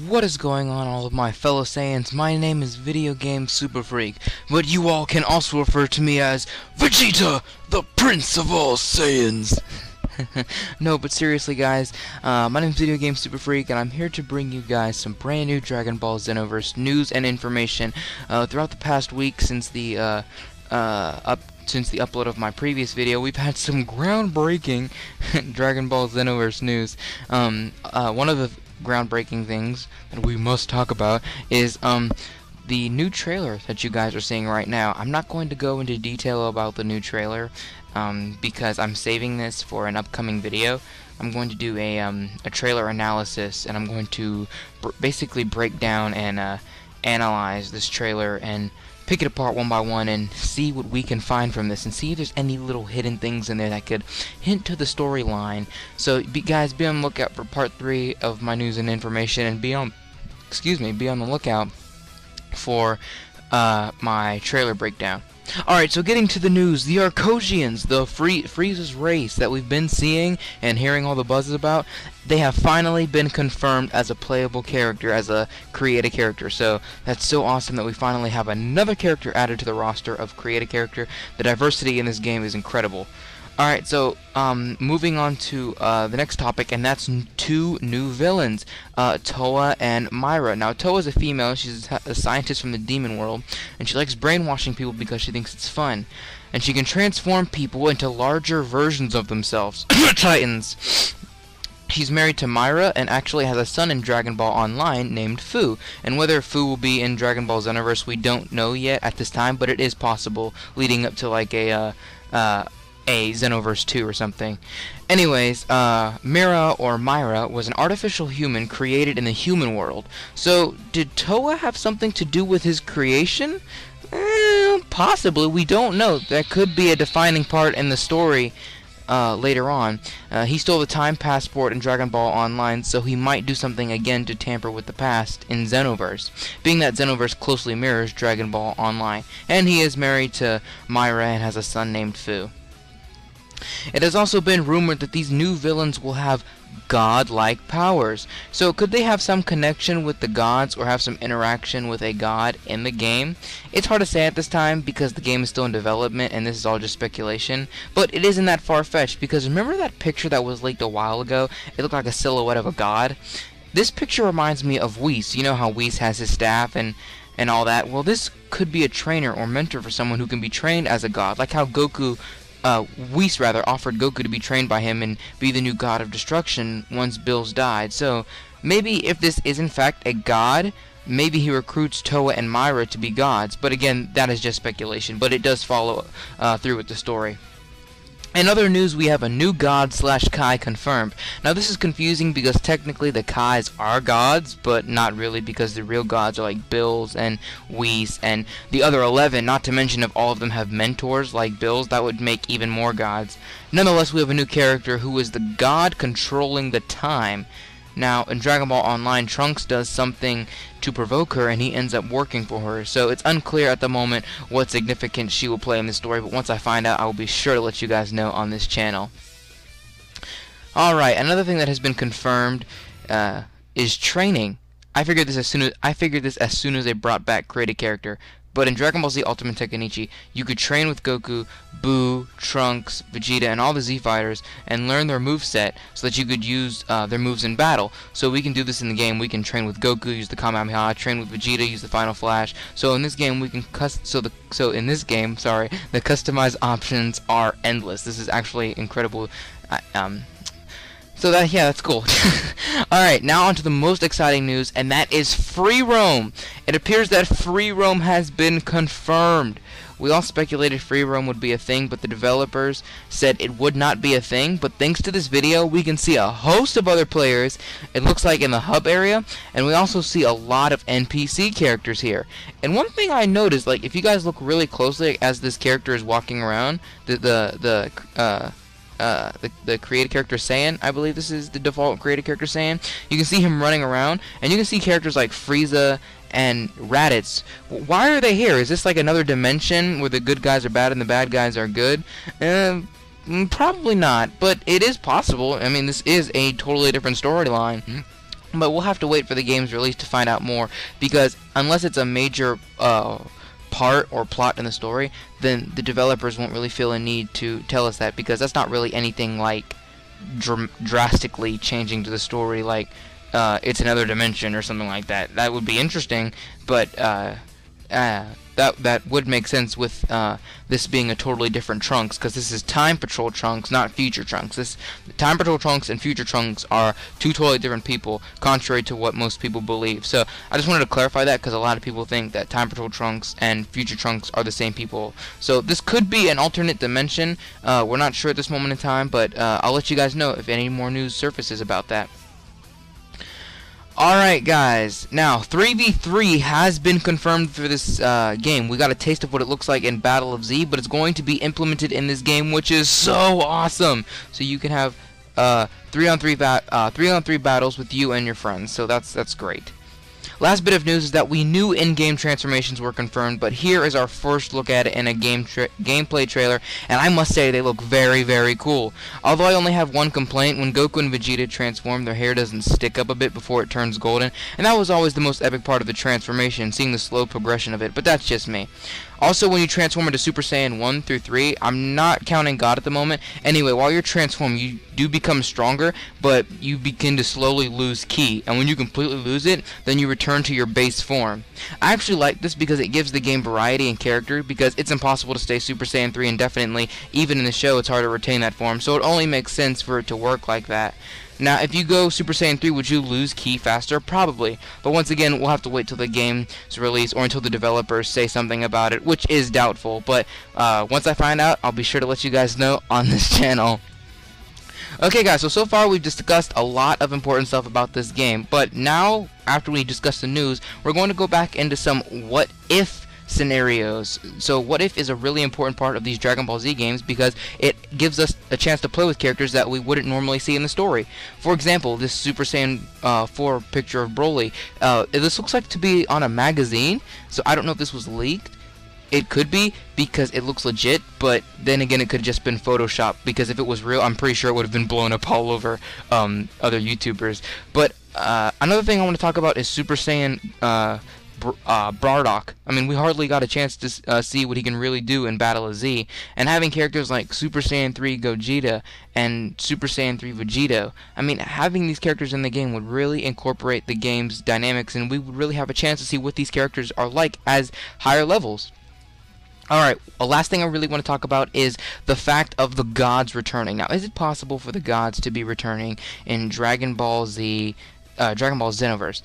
What is going on, all of my fellow Saiyans? My name is Video Game Super Freak, but you all can also refer to me as Vegeta, the Prince of all Saiyans. No, but seriously, guys, my name is Video Game Super Freak, and I'm here to bring you guys some brand new Dragon Ball Xenoverse news and information. Throughout the past week, since the upload of my previous video, we've had some groundbreaking Dragon Ball Xenoverse news. One of the groundbreaking things that we must talk about is the new trailer that you guys are seeing right now. I'm not going to go into detail about the new trailer because I'm saving this for an upcoming video. I'm going to do a trailer analysis, and I'm going to basically break down and analyze this trailer and pick it apart one by one and see what we can find from this and see if there's any little hidden things in there that could hint to the storyline. So guys, be on the lookout for part 3 of my news and information, and be on the lookout for my trailer breakdown. Alright, so getting to the news, the Arcosians, the Frieza's race that we've been seeing and hearing all the buzzes about, they have finally been confirmed as a playable character, as a created character. So that's so awesome that we finally have another character added to the roster of created character. The diversity in this game is incredible. Alright, so moving on to the next topic, and that's 2 new villains, Toa and Myra. Now, Toa is a female. She's a scientist from the demon world, and she likes brainwashing people because she thinks it's fun. And she can transform people into larger versions of themselves. Titans. She's married to Myra and actually has a son in Dragon Ball Online named Fu. And whether Fu will be in Dragon Ball Xenoverse, we don't know yet at this time, but it is possible, leading up to like a Xenoverse 2 or something. Anyways, Myra was an artificial human created in the human world. So, did Toa have something to do with his creation? Possibly. We don't know. That could be a defining part in the story later on. He stole the time passport in Dragon Ball Online, so he might do something again to tamper with the past in Xenoverse, being that Xenoverse closely mirrors Dragon Ball Online. And he is married to Myra and has a son named Fu. It has also been rumored that these new villains will have god-like powers. So could they have some connection with the gods or have some interaction with a god in the game? It's hard to say at this time because the game is still in development and this is all just speculation. But it isn't that far-fetched, because remember that picture that was leaked a while ago? It looked like a silhouette of a god. This picture reminds me of Whis. You know how Whis has his staff and all that? Well, this could be a trainer or mentor for someone who can be trained as a god, like how Whis offered Goku to be trained by him and be the new god of destruction once Bills died. So maybe if this is in fact a god, maybe he recruits Toa and Myra to be gods. But again, that is just speculation, but it does follow through with the story. In other news, we have a new god/Kai confirmed. Now this is confusing because technically the Kais are gods, but not really, because the real gods are like Bills and Whis and the other 11, not to mention if all of them have mentors like Bills, that would make even more gods. Nonetheless, we have a new character who is the god controlling the time. Now, in Dragon Ball Online, Trunks does something to provoke her, and he ends up working for her. So it's unclear at the moment what significance she will play in the story, but once I find out, I will be sure to let you guys know on this channel. Alright, another thing that has been confirmed is training. I figured this as soon as they brought back created character. But in Dragon Ball Z Ultimate Tenkaichi, you could train with Goku, Boo, Trunks, Vegeta, and all the Z fighters and learn their moveset so that you could use their moves in battle. So we can do this in the game. We can train with Goku, use the Kamehameha, train with Vegeta, use the Final Flash. So in this game we can the customized options are endless. This is actually incredible. So that's cool. Alright, now on to the most exciting news, and that is free roam. It appears that free roam has been confirmed. We all speculated free roam would be a thing, but the developers said it would not be a thing. But thanks to this video, we can see a host of other players, it looks like, in the hub area, and we also see a lot of NPC characters here. And one thing I noticed, like, if you guys look really closely as this character is walking around, the created character Saiyan, I believe this is the default created character Saiyan, you can see him running around, and you can see characters like Frieza and Raditz. Why are they here? Is this like another dimension where the good guys are bad and the bad guys are good? Probably not, but it is possible. I mean, this is a totally different storyline. But we'll have to wait for the game's release to find out more, because unless it's a major part or plot in the story, then the developers won't really feel a need to tell us that, because that's not really anything like drastically changing to the story, like it's another dimension or something like that. That would be interesting, but that would make sense with this being a totally different Trunks, because this is Time Patrol Trunks, not Future Trunks. Time Patrol Trunks and Future Trunks are two totally different people, contrary to what most people believe. So I just wanted to clarify that, because a lot of people think that Time Patrol Trunks and Future Trunks are the same people. So this could be an alternate dimension. We're not sure at this moment in time, but I'll let you guys know if any more news surfaces about that. Alright guys, now 3v3 has been confirmed for this game. We got a taste of what it looks like in Battle of Z, but it's going to be implemented in this game, which is so awesome. So you can have 3-on-3 battles with you and your friends, so that's great. Last bit of news is that we knew in-game transformations were confirmed, but here is our first look at it in a gameplay trailer, and I must say they look very, very cool. Although I only have one complaint: when Goku and Vegeta transform, their hair doesn't stick up a bit before it turns golden, and that was always the most epic part of the transformation, seeing the slow progression of it, but that's just me. Also, when you transform into Super Saiyan 1 through 3, I'm not counting God at the moment. Anyway, while you're transformed, you do become stronger, but you begin to slowly lose ki. And when you completely lose it, then you return to your base form. I actually like this because it gives the game variety and character, because it's impossible to stay Super Saiyan 3 indefinitely. Even in the show, it's hard to retain that form, so it only makes sense for it to work like that. Now, if you go Super Saiyan 3, would you lose ki faster? Probably. But once again, we'll have to wait till the game's release, or until the developers say something about it, which is doubtful. But once I find out, I'll be sure to let you guys know on this channel. Okay guys, so far we've discussed a lot of important stuff about this game. But now, after we discuss the news, we're going to go back into some what-if scenarios. So what if is a really important part of these Dragon Ball Z games, because it gives us a chance to play with characters that we wouldn't normally see in the story. For example, this Super Saiyan 4 picture of Broly, this looks like to be on a magazine, so I don't know if this was leaked. It could be, because it looks legit, but then again it could have just been Photoshop, because if it was real, I'm pretty sure it would have been blown up all over other YouTubers. But another thing I want to talk about is Super Saiyan Bardock. I mean, we hardly got a chance to see what he can really do in Battle of Z, and having characters like Super Saiyan 3 Gogeta and Super Saiyan 3 Vegito, I mean, having these characters in the game would really incorporate the game's dynamics, and we would really have a chance to see what these characters are like as higher levels. Alright, the last thing I really want to talk about is the fact of the gods returning. Now, is it possible for the gods to be returning in Dragon Ball Z, Dragon Ball Xenoverse?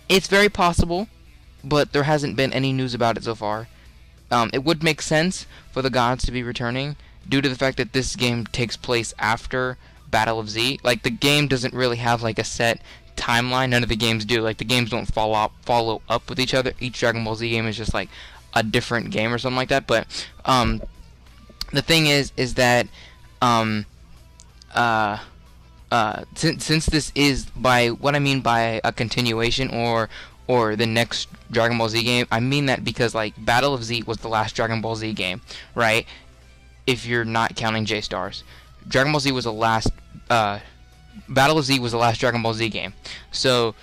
It's very possible, but there hasn't been any news about it so far. It would make sense for the gods to be returning, due to the fact that this game takes place after Battle of Z. Like, the game doesn't really have like a set timeline. None of the games do. Like, the games don't follow up with each other. Each Dragon Ball Z game is just like a different game or something like that. But the thing is that since this is, by what I mean by a continuation or the next Dragon Ball Z game, I mean that because, like, Battle of Z was the last Dragon Ball Z game, right? If you're not counting J-Stars. Dragon Ball Z was the last, Battle of Z was the last Dragon Ball Z game. So,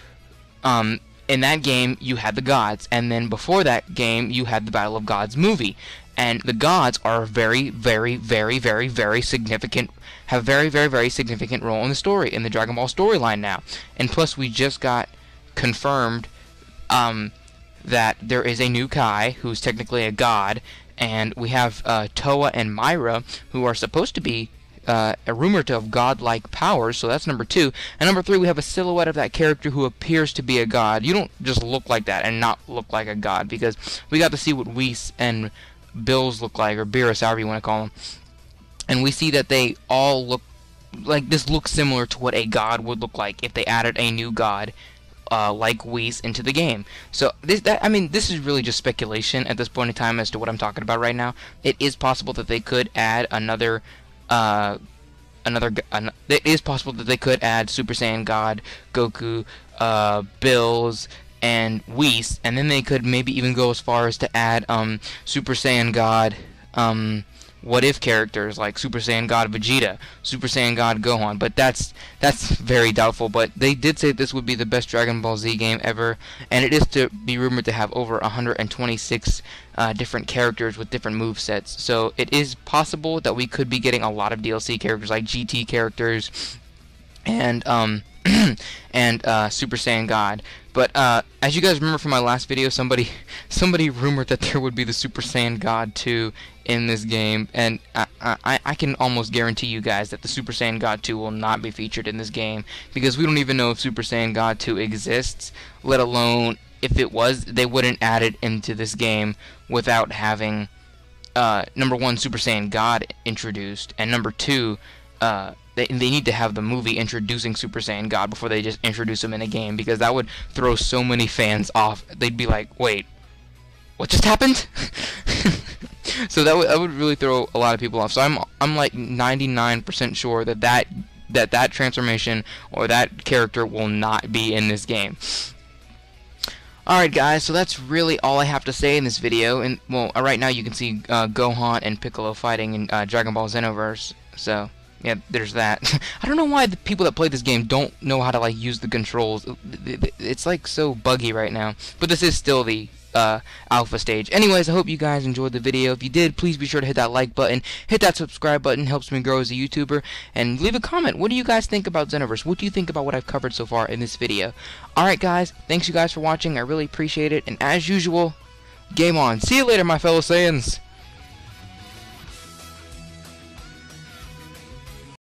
in that game, you had the gods, and then before that game, you had the Battle of Gods movie. And the gods are very, very, very, very, very significant, have a very, very, very significant role in the story, in the Dragon Ball storyline now. And plus, we just got confirmed that there is a new Kai, who's technically a god, and we have Toa and Myra, who are supposed to be rumored to have godlike powers, so that's number 2. And number 3, we have a silhouette of that character who appears to be a god. You don't just look like that and not look like a god, because we got to see what Whis and Bills look like, or Beerus, however you want to call them. And we see that they all look like, this looks similar to what a god would look like if they added a new god like Whis into the game. So I mean, this is really just speculation at this point in time as to what I'm talking about right now. It is possible that they could add another it is possible that they could add Super Saiyan God, Goku, Bills, and Whis, and then they could maybe even go as far as to add Super Saiyan God, what if characters like Super Saiyan God Vegeta, Super Saiyan God Gohan, but that's very doubtful. But they did say this would be the best Dragon Ball Z game ever, and it is to be rumored to have over 126 different characters with different movesets. So it is possible that we could be getting a lot of DLC characters like GT characters and and Super Saiyan God. But as you guys remember from my last video, somebody rumored that there would be the Super Saiyan God 2 in this game, and I can almost guarantee you guys that the Super Saiyan God 2 will not be featured in this game, because we don't even know if Super Saiyan God 2 exists, let alone if it was, they wouldn't add it into this game without having number one, Super Saiyan God introduced, and number two, they need to have the movie introducing Super Saiyan God before they just introduce him in a game, because that would throw so many fans off. They'd be like, wait, what just happened? So that would really throw a lot of people off. So I'm like 99% sure that transformation or that character will not be in this game. Alright guys, so that's really all I have to say in this video. And well, right now you can see Gohan and Piccolo fighting in Dragon Ball Xenoverse. So yeah, there's that. I don't know why the people that play this game don't know how to like use the controls. It's like so buggy right now. But this is still the alpha stage. Anyways, I hope you guys enjoyed the video. If you did, please be sure to hit that like button, hit that subscribe button, helps me grow as a YouTuber, and leave a comment. What do you guys think about Xenoverse? What do you think about what I've covered so far in this video? Alright guys, thanks you guys for watching. I really appreciate it, and as usual, game on. See you later, my fellow Saiyans.